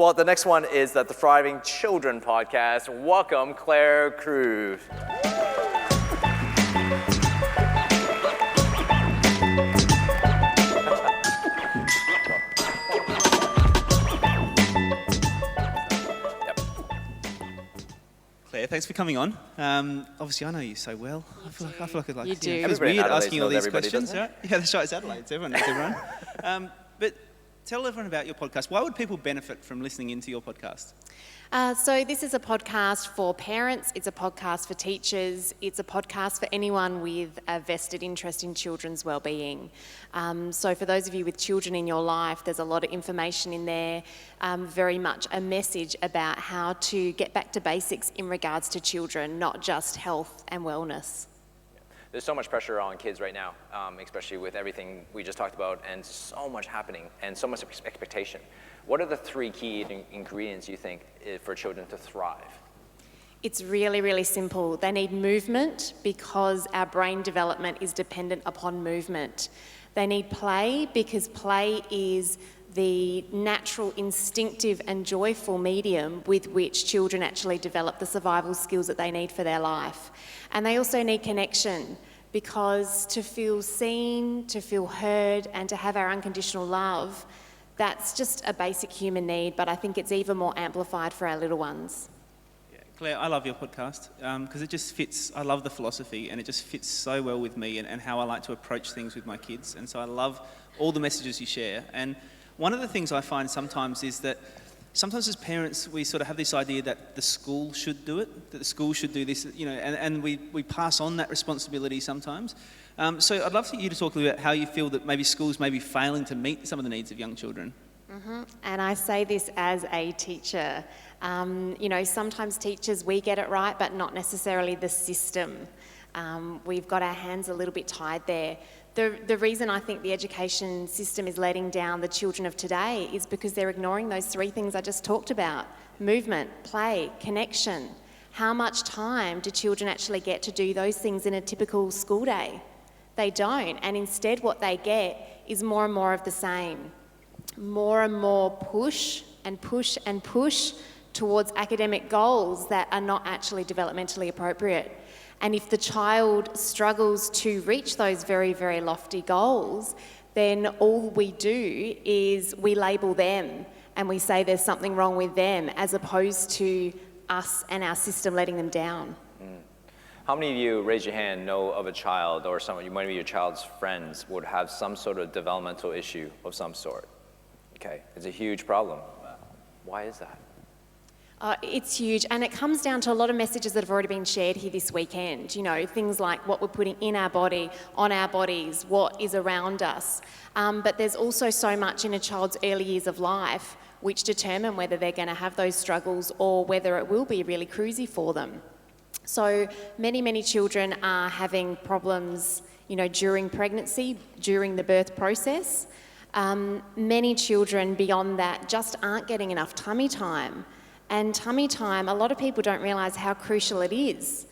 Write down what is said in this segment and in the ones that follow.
Well, the next one is the Thriving Children podcast. Welcome, Claire Cruz. Claire, thanks for coming on. Obviously, I know you so well. I feel like I'd like You to. do. It feels Everybody in weird Adelaide asking all knows these everybody, questions, doesn't right? Yeah, that's right. It's Adelaide. So everyone knows everyone. But tell everyone about your podcast. Why would people benefit from listening into your podcast? So this is a podcast for parents, it's a podcast for teachers, it's a podcast for anyone with a vested interest in children's wellbeing. So for those of you with children in your life, there's a lot of information in there, very much a message about how to get back to basics in regards to children, not just health and wellness. There's so much pressure on kids right now, especially with everything we just talked about, and so much happening and so much expectation. What are the 3 key ingredients you think for children to thrive? It's really, really simple. They need movement because our brain development is dependent upon movement. They need play because play is the natural, instinctive and joyful medium with which children actually develop the survival skills that they need for their life. And they also need connection because to feel seen, to feel heard and to have our unconditional love, that's just a basic human need, but I think it's even more amplified for our little ones. Yeah, Claire, I love your podcast because it just fits. I love the philosophy and it just fits so well with me and how I like to approach things with my kids. And so I love all the messages you share. And one of the things I find sometimes is that sometimes as parents, we sort of have this idea that the school should do it, that the school should do this, and we pass on that responsibility sometimes. So I'd love for you to talk a little bit about how you feel that maybe schools may be failing to meet some of the needs of young children. Mm-hmm. And I say this as a teacher. Sometimes teachers, we get it right, but not necessarily the system. We've got our hands a little bit tied there. The reason I think the education system is letting down the children of today is because they're ignoring those 3 things I just talked about: movement, play, connection. How much time do children actually get to do those things in a typical school day? They don't, and instead what they get is more and more of the same. More and more push and push and push towards academic goals that are not actually developmentally appropriate. And if the child struggles to reach those very, very lofty goals, then all we do is we label them and we say there's something wrong with them, as opposed to us and our system letting them down. How many of you, raise your hand, know of a child or one of your child's friends would have some sort of developmental issue of some sort? Okay, it's a huge problem. Why is that? It's huge, and it comes down to a lot of messages that have already been shared here this weekend. Things like what we're putting in our body, on our bodies, what is around us. But there's also so much in a child's early years of life which determine whether they're going to have those struggles or whether it will be really cruisy for them. So many, many children are having problems, during pregnancy, during the birth process. Many children beyond that just aren't getting enough tummy time. And tummy time, a lot of people don't realise how crucial it is.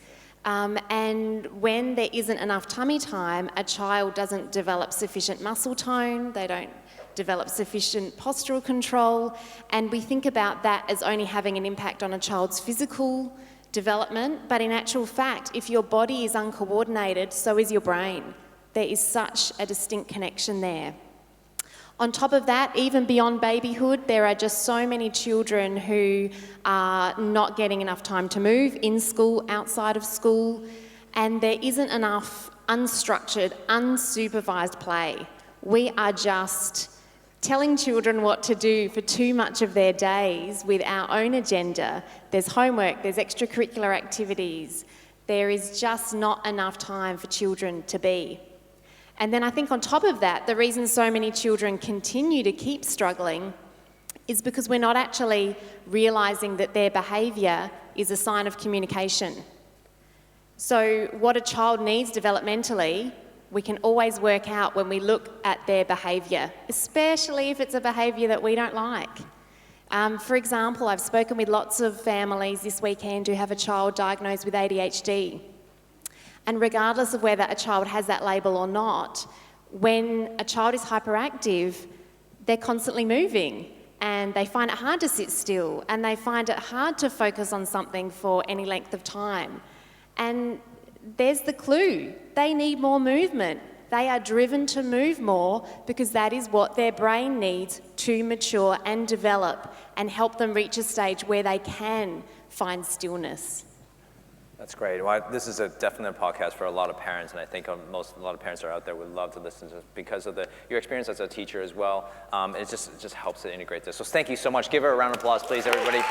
And when there isn't enough tummy time, a child doesn't develop sufficient muscle tone, they don't develop sufficient postural control, and we think about that as only having an impact on a child's physical development, but in actual fact, if your body is uncoordinated, so is your brain. There is such a distinct connection there. On top of that, even beyond babyhood, there are just so many children who are not getting enough time to move in school, outside of school, and there isn't enough unstructured, unsupervised play. We are just telling children what to do for too much of their days with our own agenda. There's homework, there's extracurricular activities. There is just not enough time for children to be. And then I think on top of that, the reason so many children continue to keep struggling is because we're not actually realising that their behaviour is a sign of communication. So what a child needs developmentally, we can always work out when we look at their behaviour, especially if it's a behaviour that we don't like. For example, I've spoken with lots of families this weekend who have a child diagnosed with ADHD. And regardless of whether a child has that label or not, when a child is hyperactive, they're constantly moving. and they find it hard to sit still, and they find it hard to focus on something for any length of time. And there's the clue. They need more movement. They are driven to move more because that is what their brain needs to mature and develop and help them reach a stage where they can find stillness. That's great. Well, this is definitely a podcast for a lot of parents, and I think a lot of parents are out there would love to listen to this because of your experience as a teacher as well. It just helps to integrate this. So thank you so much. Give her a round of applause, please, everybody.